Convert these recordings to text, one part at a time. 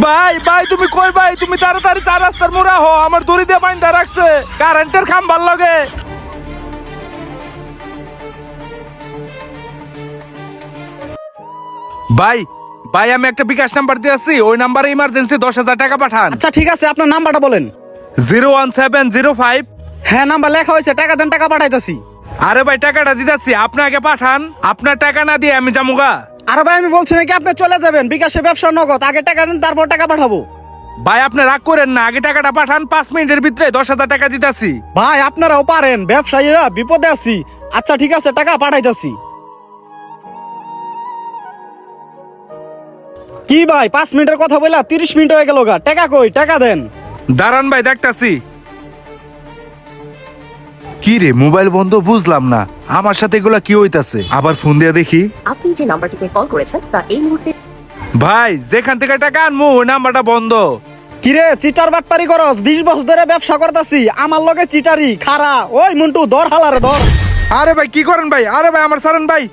ভাই ভাই তুমি কই ভাই? তুমি তাড়াতাড়ি চার রাস্তার মোড়া হো, আমার দড়ি দিয়ে বাইন্ধা রাখছে কারেন্টের খাম্বার লগে। ভাই ভাই আমি একটা বিকাশ নাম্বার দিয়েছি, ওই নাম্বারে ইমার্জেন্সি 10,000 টাকা পাঠান। আচ্ছা ঠিক আছে, আপনার নাম্বারটা বলেন। 01705। হ্যাঁ, নাম্বার লেখা হয়েছে, টাকা দেন, টাকা পাঠাইতেছি। আরে ভাই টাকাটা দিতেছি, আপনি আগে পাঠান। আপনার টাকা না দিয়ে আমি যামুগা। আরে ভাই আমি বলছি নাকি আপনি চলে যাবেন, বিকাশে ব্যবসা নগদ, আগে টাকা দেন তারপর টাকা পাঠাবো। ভাই আপনি রাগ করেন না, আগে টাকাটা পাঠান, 5 মিনিটের ভিতরে 10,000 টাকা দিতেছি। ভাই আপনারাও পারেন, ব্যবসায়ী বিপদে আছি। আচ্ছা ঠিক আছে, টাকা পাঠাইতেছি। কি ভাই 5 মিনিটের কথা বললা 30 মিনিট হয়ে গেল গা, টাকা কই? টাকা দেন। দাঁড়ান ভাই দেখতাছি। কি রে মোবাইল বন্ধ, বুঝলাম না আমার সাথে এগুলা কি হইতাছে। আবার ফোন দিয়ে দেখি। আপনি যে নাম্বারটিতে কল করেছেন তা এই মুহূর্তে ভাই যেখান থেকে টাকা আনমু ওই নাম্বারটা বন্ধ। কিরে চিটার বাটপারি করস? 20 বছর ধরে ব্যবসা করতাছি, আমার লগে চিটারি খারা। ওই মন্টু ধর হালারে ধর। আরে ভাই কি করেন ভাই? আরে ভাই আমার সারেন ভাই।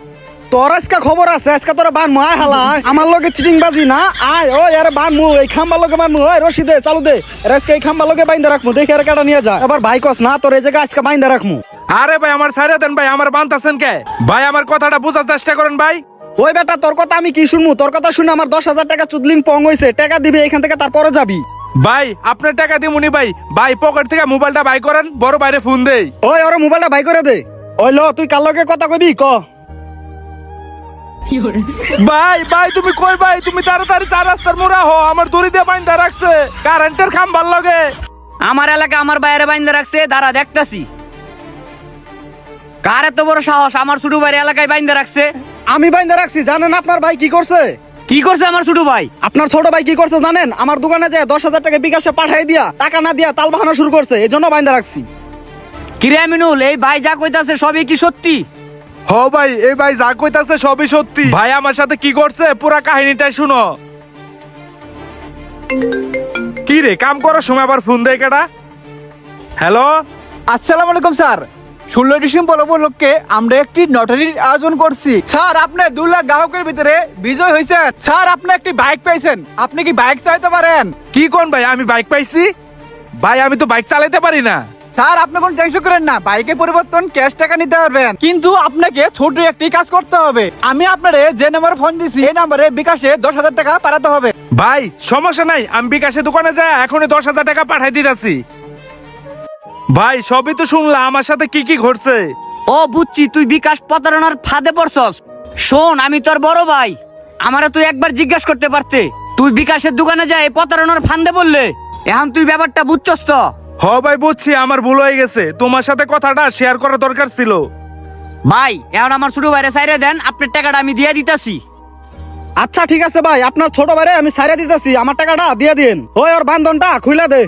তোর আজকে খবর আছে, আজকে তোরা বানমু। আয় হালা, আমার লগে চিটিং বাজি না। আয় ওই আরে বানমু, এই খাম্বার লগে বানমু। ওই রশি দে, চালু দে। আজকে এই খাম্বার লগে বাইন্দা রাখমু, দেখি আর কাটা নিয়ে যা। এবার ভাই কস না, তোর এই জায়গা আজকে বাইন্দা রাখমু। আরে ভাই আমার সারে দেন ভাই, আমার বানতাছেন কে? ভাই আমার কথাটা বোঝার চেষ্টা করেন ভাই। ওই বেটা তোর কথা আমি কি শুনমু? তোর কথা শুনে আমার 10,000 টাকা চুদলিং পং হইছে। টাকা দিবি এখান থেকে, তারপরে যাবি। ভাই আপনার টাকা দিমুনি ভাই। ভাই পকেট থেকে মোবাইলটা বাই করেন, বড় বাইরে ফোন দেই। ওই ওর মোবাইলটা বাই করে দে। ওই ল, তুই কার লগে কথা কবি ক। ভাই ভাই তুমি কই ভাই? তুমি তাড়াতাড়ি চার রাস্তার মোড়া হো, আমার দড়ি দিয়ে বাইন্ধা রাখছে কারেন্টের খাম্বার লগে। আমার এলাকা আমার বাইরে বাইন্দা রাখছে, দাঁড়া দেখতাছি। কার এত বড় সাহস আমার ছোট ভাই এলাকায় বাইন্দা রাখছে? আমি বাইন্দা রাখছি, জানেন আপনার ভাই কি করছে? কি করছে আমার ছোট ভাই? আপনার ছোট ভাই কি করছে জানেন? আমার দোকানে যায় 10,000 টাকা বিকাশে পাঠাই দিয়া টাকা না দিয়া তাল বাহানো শুরু করছে, এই জন্য বাইন্দা রাখছি। কিরে আমিনুল, এই ভাই যা কইতাছে সবই কি সত্যি? হ ভাই এই ভাই যা কইতাছে সবই সত্যি। ভাই আমার সাথে কি করছে পুরা কাহিনীটাই শুনো। কি রে কাম করার সময় আবার ফোন দেয় কেডা? হ্যালো আসসালামু আলাইকুম স্যার। 16 ডিসেম্বর উপলক্ষে আমরা একটি নটারির আয়োজন করছি। স্যার আপনি 2 লাখ গ্রাহকের ভিতরে বিজয় হয়েছেন। স্যার আপনি একটি বাইক পাইছেন, আপনি কি বাইক চালাতে পারেন? কি কোন ভাই? আমি বাইক পাইছি? ভাই আমি তো বাইক চালাতে পারি না। স্যার আপনি কোনো টেনশন করেন না, বাইকের পরিবর্তন ক্যাশ টাকা নিতে পারবেন, কিন্তু আপনাকে ছোট একটি কাজ করতে হবে। আমি আপনারে যে নাম্বারে ফোন দিছি এই নাম্বারে বিকাশে 10,000 টাকা পাঠাতে হবে। ভাই সমস্যা নাই, আমি বিকাশে দোকানে যাই এখনই 10,000 টাকা পাঠাই দিতেছি। ভাই সবই তো শুনলা, আমার সাথে কি কি ঘটছে। ও বুঝছি, তুই বিকাশ প্রতারণার ফাঁদে পড়ছস। শোন, আমি তোর বড় ভাই, আমারে তুই একবার জিজ্ঞাসা করতে পারতে। তুই বিকাশের দোকানে যায় প্রতারণার ফাঁদে বললে, এখন তুই ব্যাপারটা বুঝছস তো? হ ভাই বুঝছি, আমার ভুল হয়ে গেছে, তোমার সাথে কথাটা শেয়ার করা দরকার ছিল। ভাই এখন আমার ছোট ভাইরে সাইরে দেন, আপনার টাকাটা আমি দিয়ে দিতাছি। আচ্ছা ঠিক আছে ভাই, আপনার ছোট ভাইরে আমি সাইরা দিতেছি, আমার টাকাটা দিয়ে দিন। ওই ওর বান্ধনটা খুইলা দে।